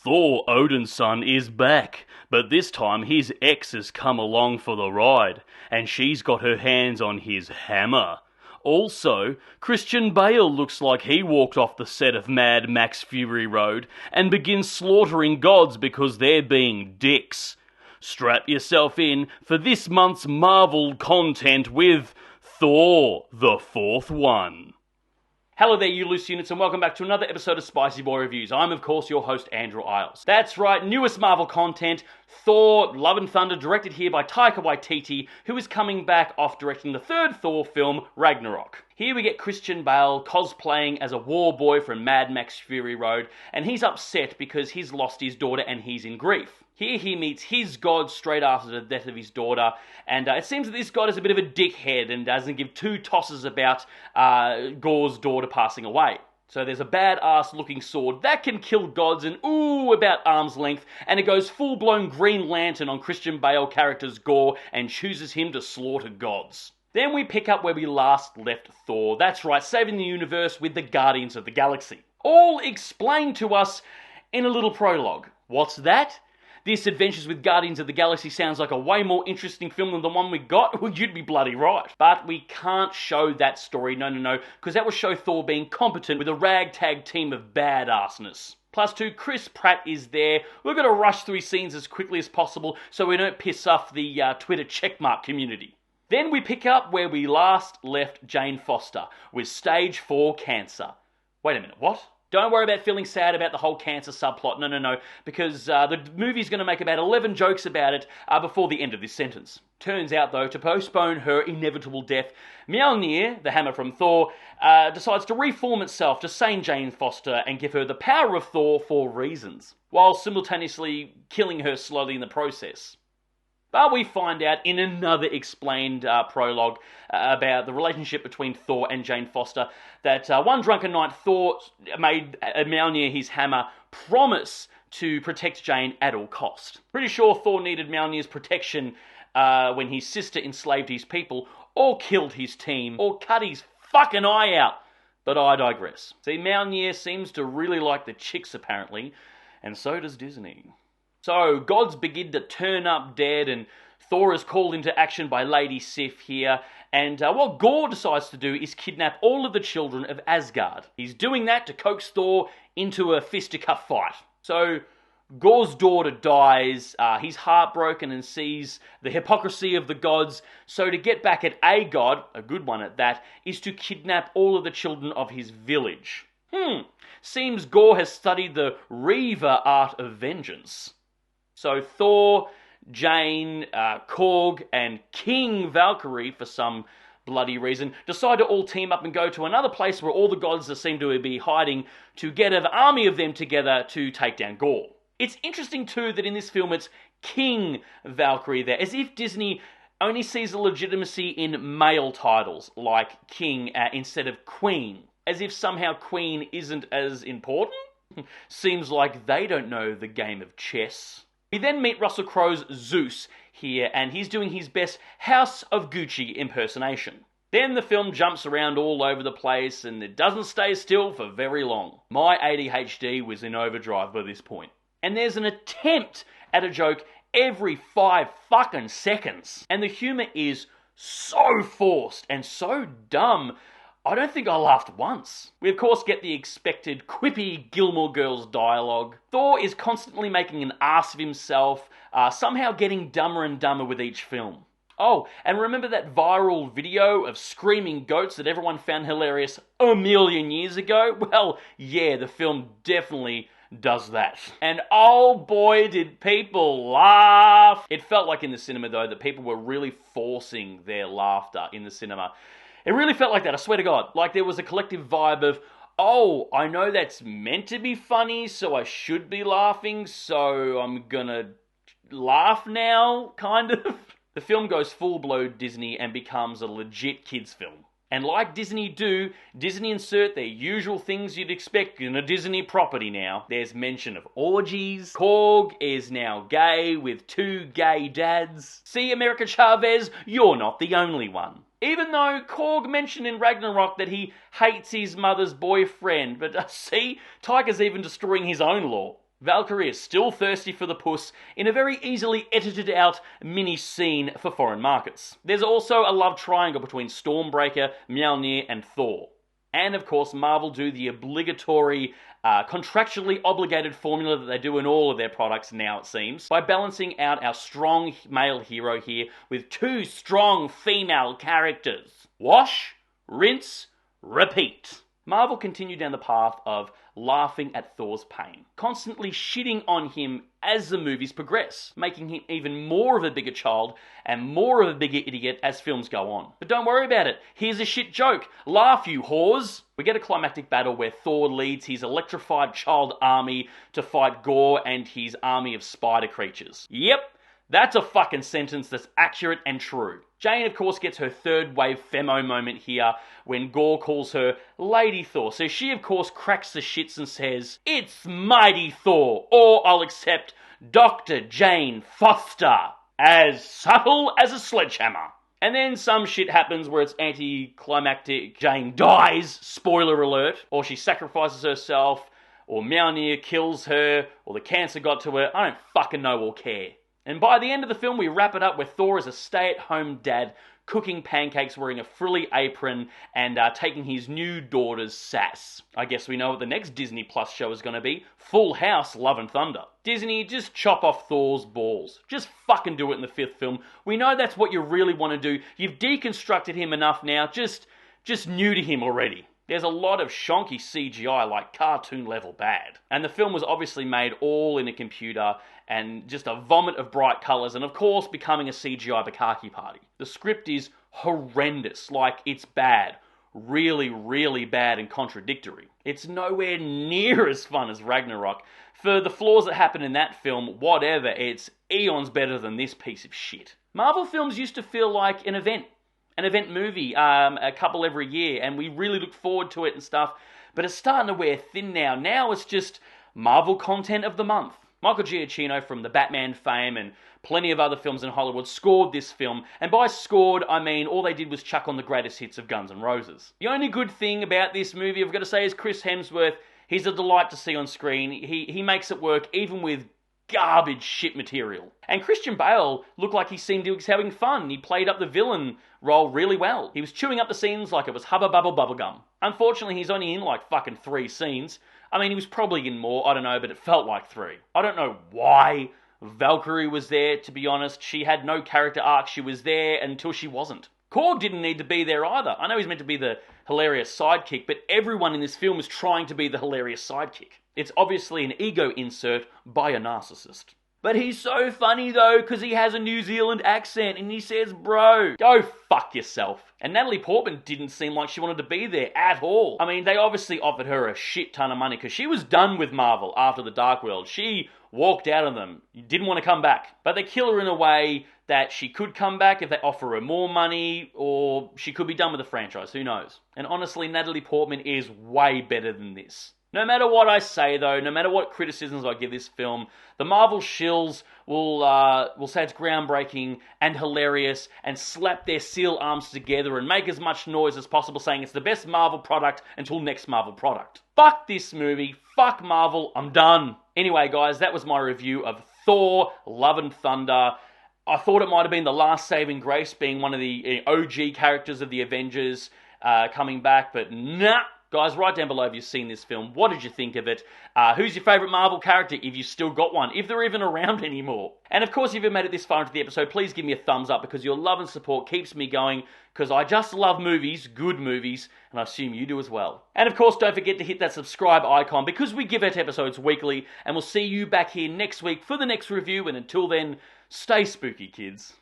Thor, Odin's son, is back, but this time his ex has come along for the ride, and she's got her hands on his hammer. Also, Christian Bale looks like he walked off the set of Mad Max Fury Road and begins slaughtering gods because they're being dicks. Strap yourself in for this month's Marvel content with Thor, the Fourth One. Hello there, you loose units, and welcome back to another episode of Spicy Boy Reviews. I'm, of course, your host, Andrew Iles. That's right, newest Marvel content, Thor, Love and Thunder, directed here by Taika Waititi, who is coming back off directing the third Thor film, Ragnarok. Here we get Christian Bale cosplaying as a war boy from Mad Max Fury Road, and he's upset because he's lost his daughter and he's in grief. Here he meets his god straight after the death of his daughter, and it seems that this god is a bit of a dickhead and doesn't give two tosses about Gorr's daughter passing away. So there's a badass looking sword that can kill gods in, about arm's length, and it goes full-blown Green Lantern on Christian Bale character's Gorr and chooses him to slaughter gods. Then we pick up where we last left Thor. That's right, saving the universe with the Guardians of the Galaxy. All explained to us in a little prologue. What's that? This Adventures with Guardians of the Galaxy sounds like a way more interesting film than the one we got. Well, you'd be bloody right. But we can't show that story, no, because that will show Thor being competent with a ragtag team of badassness. Plus two, Chris Pratt is there. We're going to rush through scenes as quickly as possible so we don't piss off the Twitter checkmark community. Then we pick up where we last left Jane Foster with stage 4 cancer. Wait a minute, what? Don't worry about feeling sad about the whole cancer subplot, no, because the movie's going to make about 11 jokes about it before the end of this sentence. Turns out, though, to postpone her inevitable death, Mjolnir, the hammer from Thor, decides to reform itself to sane Jane Foster and give her the power of Thor for reasons, while simultaneously killing her slowly in the process. But we find out in another explained prologue about the relationship between Thor and Jane Foster that one drunken night Thor made Mjolnir, his hammer, promise to protect Jane at all cost. Pretty sure Thor needed Mjolnir's protection when his sister enslaved his people, or killed his team, or cut his fucking eye out. But I digress. See, Mjolnir seems to really like the chicks apparently, and so does Disney. So, gods begin to turn up dead, and Thor is called into action by Lady Sif here, and what Gorr decides to do is kidnap all of the children of Asgard. He's doing that to coax Thor into a fisticuff fight. So, Gorr's daughter dies, he's heartbroken and sees the hypocrisy of the gods, so to get back at a god, a good one at that, is to kidnap all of the children of his village. Seems Gorr has studied the Reaver art of vengeance. So Thor, Jane, Korg, and King Valkyrie, for some bloody reason, decide to all team up and go to another place where all the gods seem to be hiding to get an army of them together to take down Gorr. It's interesting too that in this film it's King Valkyrie there, as if Disney only sees a legitimacy in male titles like King instead of Queen, as if somehow Queen isn't as important. Seems like they don't know the game of chess. We then meet Russell Crowe's Zeus here, and he's doing his best House of Gucci impersonation. Then the film jumps around all over the place, and it doesn't stay still for very long. My ADHD was in overdrive by this point. And there's an attempt at a joke every 5 fucking seconds. And the humour is so forced and so dumb, I don't think I laughed once. We of course get the expected quippy Gilmore Girls dialogue. Thor is constantly making an ass of himself, somehow getting dumber and dumber with each film. Oh, and remember that viral video of screaming goats that everyone found hilarious a million years ago? Well, yeah, the film definitely does that. And oh boy, did people laugh! It felt like in the cinema though that people were really forcing their laughter in the cinema. It really felt like that, I swear to God. Like there was a collective vibe of, oh, I know that's meant to be funny, so I should be laughing, so I'm gonna laugh now, kind of. The film goes full-blown Disney and becomes a legit kids' film. And like Disney do, Disney insert their usual things you'd expect in a Disney property now. There's mention of orgies. Korg is now gay with 2 gay dads. See, America Chavez, you're not the only one. Even though Korg mentioned in Ragnarok that he hates his mother's boyfriend. But see, Taika's even destroying his own law. Valkyrie is still thirsty for the puss in a very easily edited out mini scene for foreign markets. There's also a love triangle between Stormbreaker, Mjolnir and Thor. And of course, Marvel do the obligatory, contractually obligated formula that they do in all of their products now, it seems, by balancing out our strong male hero here with two strong female characters. Wash, rinse, repeat. Marvel continued down the path of laughing at Thor's pain, constantly shitting on him as the movies progress, making him even more of a bigger child and more of a bigger idiot as films go on. But don't worry about it, here's a shit joke. Laugh, you whores! We get a climactic battle where Thor leads his electrified child army to fight Gorr and his army of spider creatures. Yep, that's a fucking sentence that's accurate and true. Jane, of course, gets her third wave femo moment here when Gorr calls her Lady Thor. So she, of course, cracks the shits and says, "It's Mighty Thor, or I'll accept Dr. Jane Foster, as subtle as a sledgehammer." And then some shit happens where it's anticlimactic. Jane dies, spoiler alert, or she sacrifices herself, or Mjolnir kills her, or the cancer got to her. I don't fucking know or care. And by the end of the film, we wrap it up where Thor is a stay-at-home dad, cooking pancakes, wearing a frilly apron, and taking his new daughter's sass. I guess we know what the next Disney Plus show is going to be. Full House, Love and Thunder. Disney, just chop off Thor's balls. Just fucking do it in the fifth film. We know that's what you really want to do. You've deconstructed him enough now. Just neuter him already. There's a lot of shonky CGI, like cartoon level bad. And the film was obviously made all in a computer and just a vomit of bright colours and of course becoming a CGI bukkake party. The script is horrendous, like it's bad. Really, really bad and contradictory. It's nowhere near as fun as Ragnarok. For the flaws that happen in that film, whatever, it's eons better than this piece of shit. Marvel films used to feel like an event movie, a couple every year, and we really look forward to it and stuff, but it's starting to wear thin now. Now it's just Marvel content of the month. Michael Giacchino from the Batman fame and plenty of other films in Hollywood scored this film, and by scored, I mean all they did was chuck on the greatest hits of Guns N' Roses. The only good thing about this movie, I've got to say, is Chris Hemsworth. He's a delight to see on screen. He makes it work even with garbage shit material. And Christian Bale looked like he seemed he was having fun. He played up the villain role really well. He was chewing up the scenes like it was Hubba Bubble Bubblegum. Unfortunately, he's only in like fucking 3 scenes. I mean, he was probably in more, I don't know, but it felt like 3. I don't know why Valkyrie was there, to be honest. She had no character arc. She was there until she wasn't. Korg didn't need to be there either. I know he's meant to be the hilarious sidekick, but everyone in this film is trying to be the hilarious sidekick. It's obviously an ego insert by a narcissist. But he's so funny though, because he has a New Zealand accent and he says, bro, go fuck yourself. And Natalie Portman didn't seem like she wanted to be there at all. I mean, they obviously offered her a shit ton of money because she was done with Marvel after The Dark World. She walked out of them, didn't want to come back. But they kill her in a way that she could come back if they offer her more money, or she could be done with the franchise, who knows. And honestly, Natalie Portman is way better than this. No matter what I say though, no matter what criticisms I give this film, the Marvel shills will say it's groundbreaking and hilarious and slap their seal arms together and make as much noise as possible saying it's the best Marvel product until next Marvel product. Fuck this movie, fuck Marvel, I'm done. Anyway guys, that was my review of Thor, Love and Thunder. I thought it might have been the last saving grace, being one of the OG characters of the Avengers coming back, but nah. Guys, write down below if you've seen this film. What did you think of it? Who's your favourite Marvel character, if you've still got one, if they're even around anymore? And of course, if you've made it this far into the episode, please give me a thumbs up, because your love and support keeps me going, because I just love movies, good movies, and I assume you do as well. And of course, don't forget to hit that subscribe icon, because we give out episodes weekly, and we'll see you back here next week for the next review, and until then, stay spooky, kids.